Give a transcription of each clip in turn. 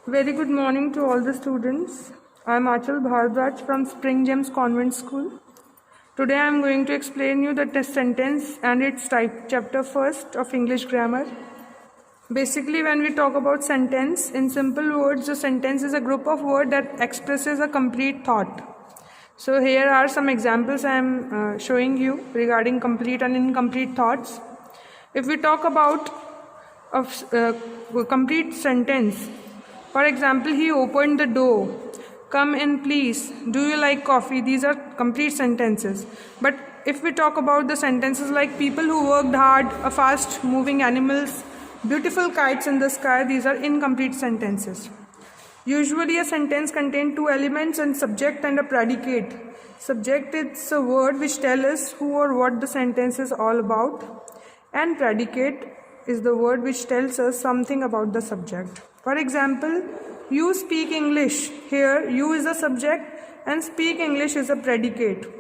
Very good morning to all the students. I am Achal Bhardwaj from Spring Gems Convent School. Today I am going to explain you the test sentence and its type, chapter first of English grammar. Basically, when we talk about sentence, in simple words, the sentence is a group of words that expresses a complete thought. So here are some examples I am showing you regarding complete and incomplete thoughts. If we talk about a complete sentence, for example, he opened the door. Come in, please. Do you like coffee? These are complete sentences. But if we talk about the sentences like people who worked hard, a fast moving animals, beautiful kites in the sky, these are incomplete sentences. Usually a sentence contains two elements, a subject and a predicate. Subject is a word which tells us who or what the sentence is all about, and predicate is the word which tells us something about the subject. For example, you speak English. Here, you is a subject and speak English is a predicate.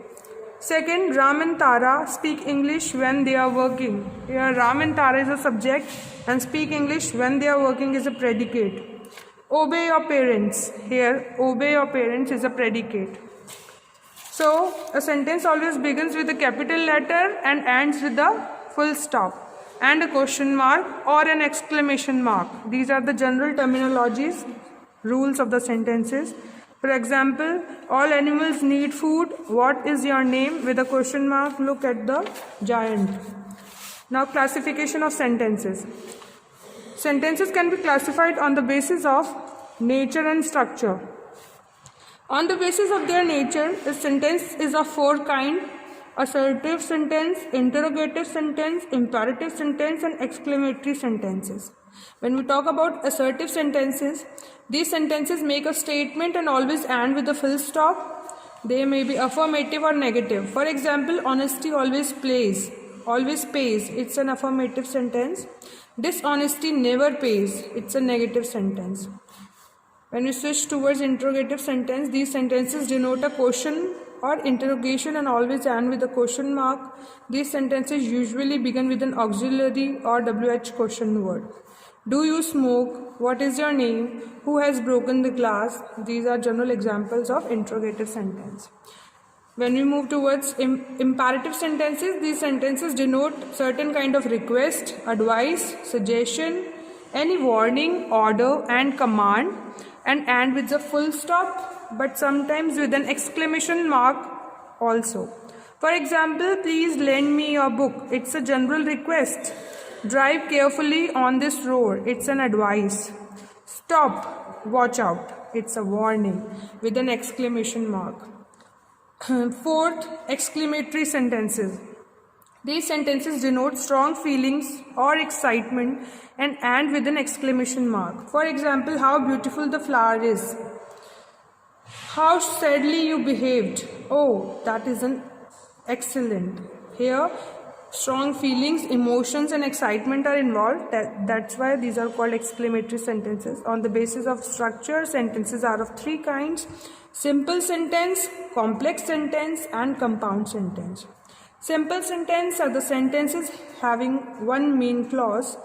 Second, Ram and Tara speak English when they are working. Here, Ram and Tara is a subject and speak English when they are working is a predicate. Obey your parents. Here, obey your parents is a predicate. So, a sentence always begins with a capital letter and ends with a full stop and a question mark or an exclamation mark. These are the general terminologies, rules of the sentences. For example, all animals need food. What is your name? With a question mark, look at the giant. Now, classification of sentences. Sentences can be classified on the basis of nature and structure. On the basis of their nature, a sentence is of four kinds: assertive sentence, interrogative sentence, imperative sentence, and exclamatory sentences. When we talk about assertive sentences, these sentences make a statement and always end with a full stop. They may be affirmative or negative. For example, honesty always pays. It's an affirmative sentence. Dishonesty never pays. It's a negative sentence. When we switch towards interrogative sentence, these sentences denote a question or interrogation and always end with a question mark. These sentences usually begin with an auxiliary or WH question word. Do you smoke? What is your name? Who has broken the glass? These are general examples of interrogative sentence. When we move towards imperative sentences, these sentences denote certain kind of request, advice, suggestion, any warning, order and command, and end with a full stop, but sometimes with an exclamation mark also. For example, please lend me your book. It's a general request. Drive carefully on this road. It's an advice. Stop, watch out. It's a warning with an exclamation mark. Fourth, exclamatory sentences. These sentences denote strong feelings or excitement and end with an exclamation mark. For example, how beautiful the flower is. How sadly you behaved. Oh, that is an excellent. Here, strong feelings, emotions and excitement are involved. That's why these are called exclamatory sentences. On the basis of structure, sentences are of three kinds: simple sentence, complex sentence and compound sentence. Simple sentences are the sentences having one main clause.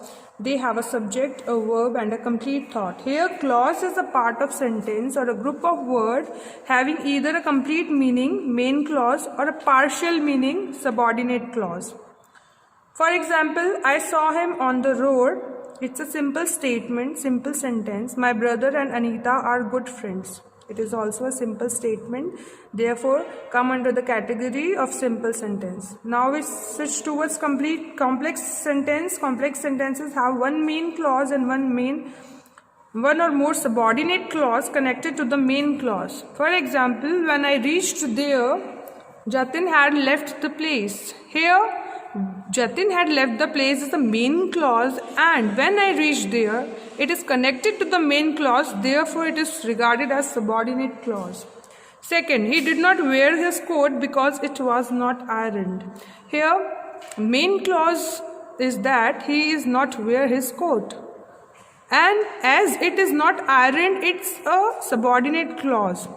They have a subject, a verb and a complete thought. Here, clause is a part of sentence or a group of words having either a complete meaning, main clause, or a partial meaning, subordinate clause. For example, I saw him on the road. It's a simple statement, simple sentence. My brother and Anita are good friends. It is also a simple statement, therefore come under the category of simple sentence. Now we switch towards complex sentence. Complex sentences have one main clause and one or more subordinate clause connected to the main clause. For example, when I reached there, Jatin had left the place. Here, Jatin had left the place is the main clause, and when I reached there, it is connected to the main clause, therefore it is regarded as subordinate clause. Second, he did not wear his coat because it was not ironed. Here, main clause is that he is not wear his coat. And as it is not ironed, it's a subordinate clause.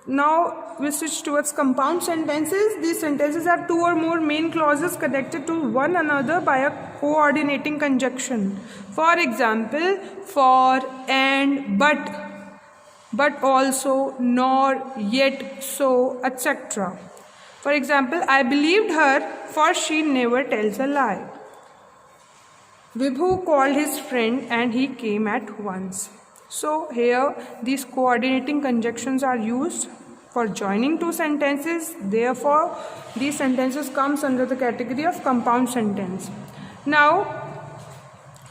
Now we switch towards compound sentences. These sentences have two or more main clauses connected to one another by a coordinating conjunction. For example, for, and, but also, nor, yet, so, etc. For example, I believed her, for she never tells a lie. Vibhu called his friend and he came at once. So here these coordinating conjunctions are used for joining two sentences. Therefore, these sentences comes under the category of compound sentence. Now,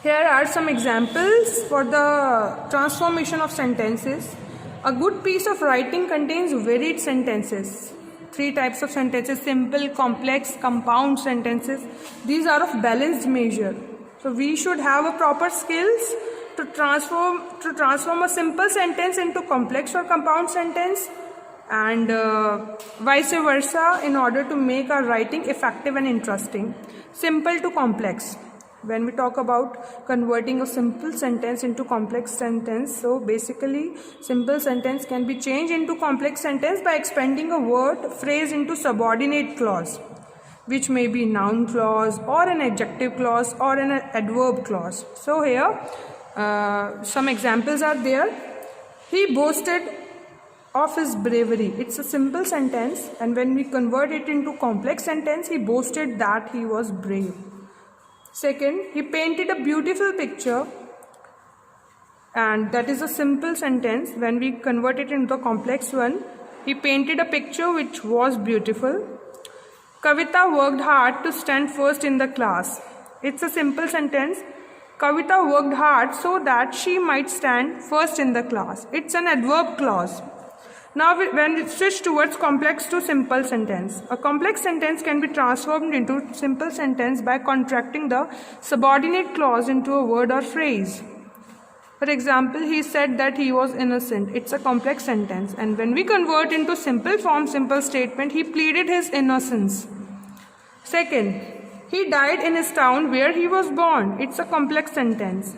here are some examples for the transformation of sentences. A good piece of writing contains varied sentences. Three types of sentences: simple, complex, compound sentences. These are of balanced measure. So we should have a proper skills to transform a simple sentence into complex or compound sentence, and vice versa, in order to make our writing effective and interesting. Simple to complex. When we talk about converting a simple sentence into complex sentence, so basically simple sentence can be changed into complex sentence by expanding a word, phrase into subordinate clause, which may be noun clause or an adjective clause or an adverb clause. So here some examples are there. He boasted of his bravery. It's a simple sentence, and when we convert it into complex sentence, he boasted that he was brave. Second, he painted a beautiful picture, and that is a simple sentence. When we convert it into a complex one, he painted a picture which was beautiful. Kavita worked hard to stand first in the class. It's a simple sentence. Kavita worked hard so that she might stand first in the class. It's an adverb clause. Now when we switch towards complex to simple sentence, a complex sentence can be transformed into simple sentence by contracting the subordinate clause into a word or phrase. For example, he said that he was innocent. It's a complex sentence, and when we convert into simple form, simple statement, he pleaded his innocence. Second, he died in his town where he was born. It's a complex sentence.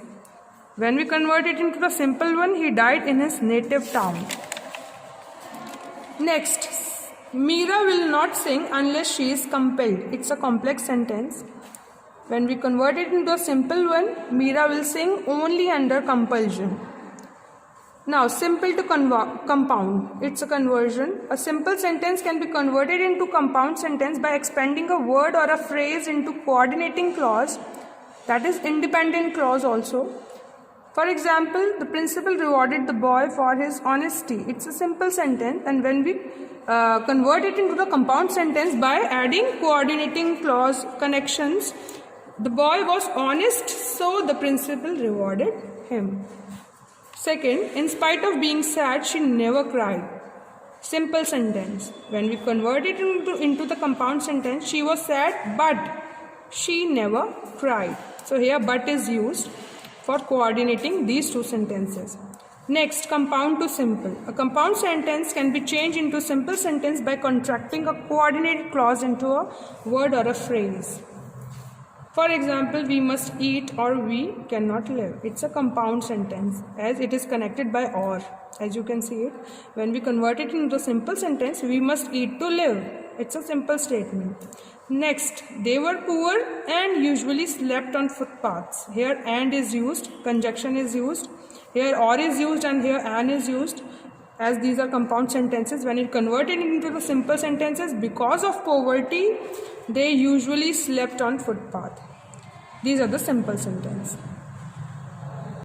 When we convert it into the simple one, he died in his native town. Next, Meera will not sing unless she is compelled. It's a complex sentence. When we convert it into a simple one, Meera will sing only under compulsion. Now, simple to compound. It's a conversion. A simple sentence can be converted into compound sentence by expanding a word or a phrase into coordinating clause, that is independent clause also. For example, the principal rewarded the boy for his honesty. It's a simple sentence, and when we convert it into the compound sentence by adding coordinating clause connections, the boy was honest, so the principal rewarded him. Second, in spite of being sad, she never cried. Simple sentence. When we convert it into the compound sentence, she was sad, but she never cried. So here but is used for coordinating these two sentences. Next, compound to simple. A compound sentence can be changed into simple sentence by contracting a coordinated clause into a word or a phrase. For example, we must eat or we cannot live. It's a compound sentence as it is connected by or. As you can see it, when we convert it into a simple sentence, we must eat to live. It's a simple statement. Next, they were poor and usually slept on footpaths. Here and is used, conjunction is used. Here or is used and here an is used. As these are compound sentences, when it converted into the simple sentences, because of poverty, they usually slept on footpath. These are the simple sentences.